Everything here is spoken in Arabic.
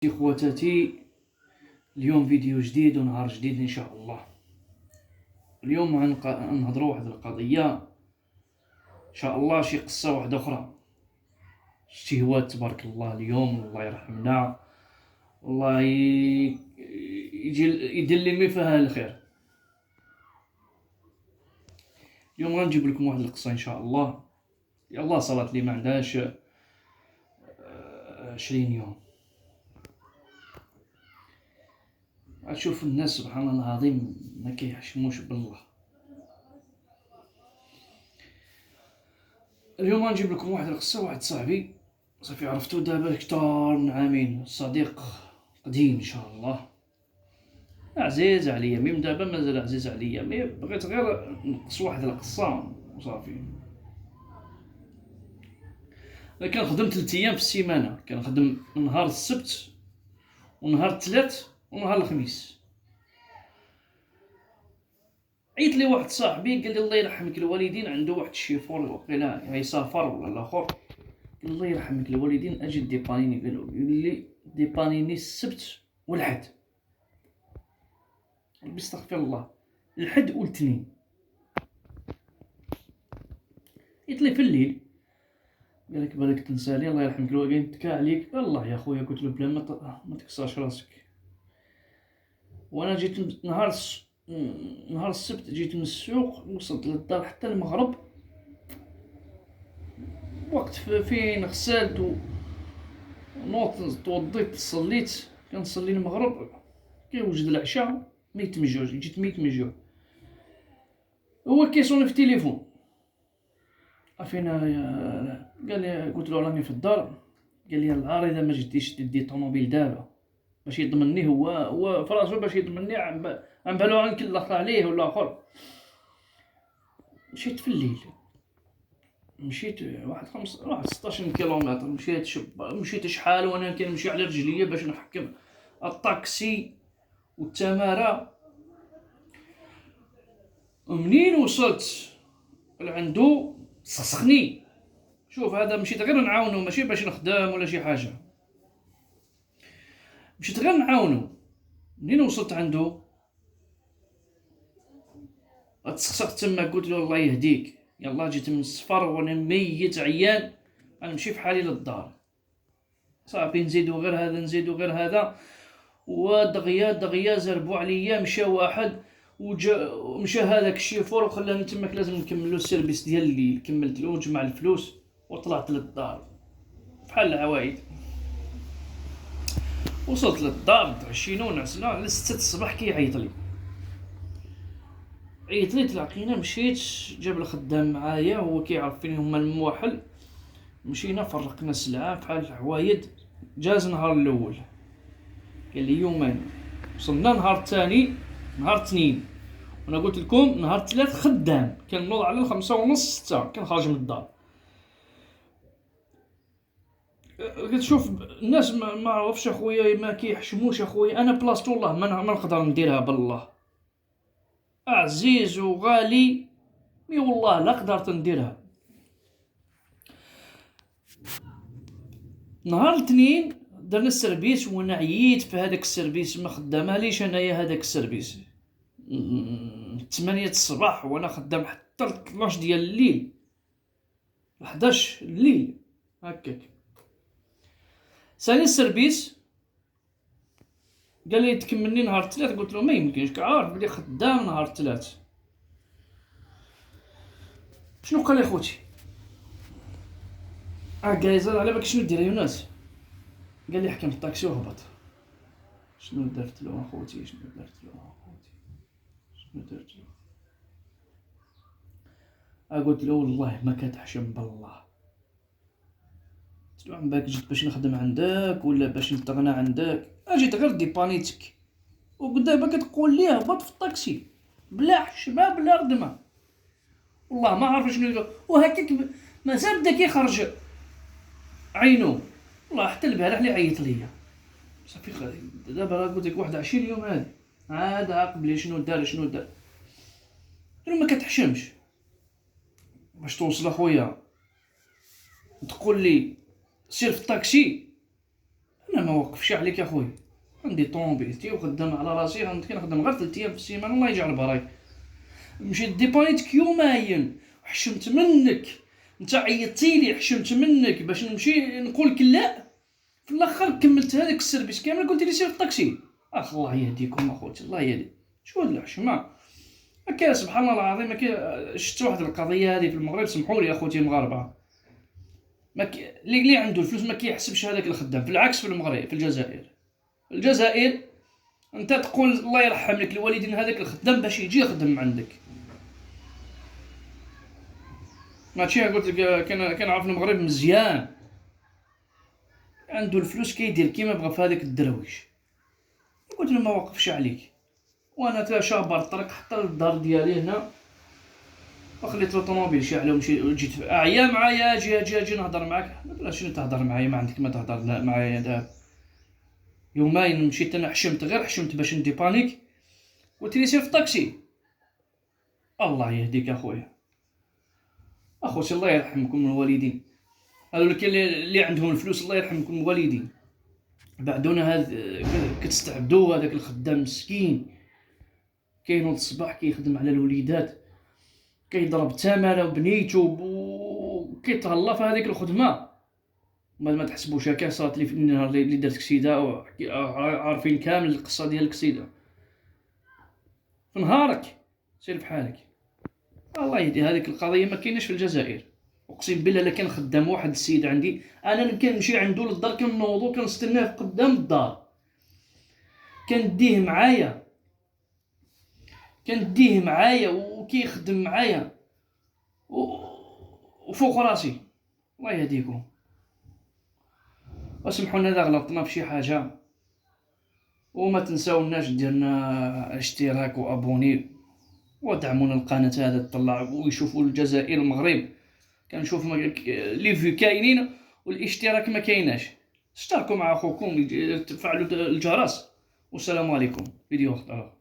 اخواتاتي، اليوم فيديو جديد ونهار جديد ان شاء الله. اليوم غنهضروا واحد القضيه ان شاء الله، شي قصه واحده اخرى. الشهوات تبارك الله اليوم، الله يرحمنا، الله يجي يدير لي فيها الخير. اليوم غنجيب لكم واحد القصه ان شاء الله. يلا صلات لي ما عندهاش 20 يوم. غتشوف الناس سبحان الله العظيم ما كيحشموش بالله. اليوم غنجيب لكم واحد القصه. واحد صاحبي صافي عرفتو دابا كثار من عامين، صديق قديم ان شاء الله، عزيز عليا من دابا، مازال عزيز عليا. مي بغيت غير نقص واحد القصه وصافي. انا كنخدم 3 ايام في السيمانه، كنخدم نهار السبت ونهار الثلاث ونهار الخميس. عيط لي واحد صاحبي قال لي الله يرحمك الوالدين، عنده واحد الشيفور وقيلا يسافر ولا الاخر، قال الله يرحمك الوالدين اجي ديبانيني. قال لي ديبانيني السبت والحد، بستغفر الله، الحد والاثنين. قلت لي في الليل، قال لك بالك تنسالي الله يرحمك الوالدين تكا عليك. الله يا خويا، قلت له بلا ما تكسرش راسك. وانا جيت نهار السبت، جيت من السوق وصلت للدار حتى المغرب، وقت فين غسلت ونوضت توضيت صليت، كنصلي المغرب كيوجد العشاء ميت من الجوع، جيت ميت من الجوع. هو كيصوني في التليفون، عارفين قال لي، قلت له راني في الدار. قال لي العار اذا ما جيتيش تدي طوموبيل دابا باش يضمنني، هو فراسو باش يضمنني، عم بالو غنكلخ عليه ولا اخر. مشيت في الليل، مشيت واحد 16 كيلومتر، مشيت شحال وانا كنمشي على رجليا باش نحكم الطاكسي والتماره. منين وصلت لعندو سخني. شوف هذا مشيت غير نعاونو، ماشي باش نخدم ولا شي حاجه، مشيت غير نعاونو. منين وصلت عندو تسخسخت تما، قلت له الله يهديك، يلا جيت من السفر وانا ميت عيان، غنمشي في حالي للدار. صافي نزيدو غير هذا نزيدو غير هذا، ودغيا زربوا عليا. مشى واحد مشى هذاك الشيفور وخلاني تماك لازم نكملو السيرفيس ديال الليل. كملت له وجمع الفلوس وطلعت للدار بحال العوايد. وصلت للدار تعشينا ونعسنا على 6 الصباح. كيعيط لي تلاقينا، مشيت جاب الخدام معايا، هو كيعرف فين هما المواحل. مشينا فرقنا السلعه بحال العوايد. جاز نهار الاول، قال لي يومين. وصلنا نهار الثاني، نهار الاثنين، وانا قلت لكم نهار الثلاث خدام، كنوض على 5:30 6 كنخرج من الدار. كتشوف الناس ما عرفش اخويا، ما كيحشموش اخويا. انا بلاصتو والله ما نقدر نديرها بالله، عزيز وغالي، مي والله لا قدرت نديرها. نهار الاثنين درنا السيرفيس وانا عييت في هذاك السيرفيس، ما خدامه ليش انايا هذاك السيرفيس 8 الصباح وانا خدام حتى 12 ديال الليل، 11 الليل هكاك. سالي السيرفيس قال لي تكملني نهار الثلاث. قلت له ما يمكنش، كعارف بلي خدام نهار الثلاث. شنو قال لي خوتي؟ قال على بالك شنو دير يونس؟ قال لي حكم الطاكسي وهبط. شنو درت له اخوتي؟ شنو درت له؟ قلت له والله ما كتحشم بالله. قلت له عم بالك جيت باش نخدم عندك ولا باش نتغنى عندك؟ جيت غير ديبانيتك وقدامك كتقول لي هبط في الطاكسي بلا حشمه بلا ردمه. والله ما عارف شنو يقول، وهكاك مازال بدا كيخرج عينو. والله حتى البارح اللي عيط ليا صافي. دابا قلت لك 21 يوم هادي عاد عاقب لي شنو دار. قلت له ما كتحشمش باش توصل اخويا تقول لي سير في الطاكسي؟ انا ما وقفش عليك يا خويا، عندي طوموبيلتي وخدام على راسي، كنخدم غير 3 ايام في السيمانه الله يجعل البراي. مشيت ديبانيتك يومين وحشمت منك، انت عيطتي لي حشمت منك باش نمشي نقول لك لا، في الاخر كملت هذاك السيرفيس كامل قلت لي سير في الطاكسي. الله يهديكم اخوتي الله يهدي، شو هاد الحشمه هكا سبحان الله العظيم. هكا شفت واحد القضيه هذه في المغرب، سمحوا لي اخوتي المغاربه، اللي عنده الفلوس ما كيحسبش هذاك الخدام، في العكس في المغرب في الجزائر انت تقول الله يرحم لك الوالدين هذاك الخدام باش يجي يخدم عندك. ماشي قلت لك كنعرف المغرب مزيان، عنده الفلوس كيدير كيما بغا في هذاك الدرويش. قلت له ما وقفش عليك، وانا تا شابر الطريق حتى للدار ديالي هنا، وخليت الطوموبيل شاعله ومشيت جيت اعيا معايا اجي نهضر معاك. قلت له شنو تهضر معايا، ما عندك ما تهضر معايا دابا. يومين مشيت انا حشمت باش ندي بانيك، قلت لي سير في الطاكسي. الله يهديك اخويا اخوتي الله يرحمكم الوالدين، هذو اللي عندهم الفلوس الله يرحمكم الوالدين. بعدونا هذا كتستعبدوا هذاك الخدام مسكين، كينوض الصباح كيخدم على الوليدات، كيضرب تماره وبنيتو وكيتهلا في هذيك الخدمه. ما تحسبوش هكا صارت لي في النهار اللي درت كسيده، عارفين كامل القصه ديال الكسيده. في نهارك سير بحالك. الله يهدي هذيك القضيه ما كايناش في الجزائر، اقسم بالله. الا كان خدام واحد السيد عندي انا كنمشي عنده للدار، كنوضو كنستناه قدام الدار، كنديه معايا وكيخدم معايا وفوق راسي. الله يهديكم وسمحوا لنا اذا غلطنا في شي حاجه، وما تنساوناش ديرنا اشتراك وابوني ودعمونا القناه هذا تطلع ويشوفوا الجزائر والمغرب. كنشوف لي فيو كاينين والاشتراك ما كايناش. اشتركوا مع اخوكم، تفعلوا الجرس، والسلام عليكم. فيديو اخر.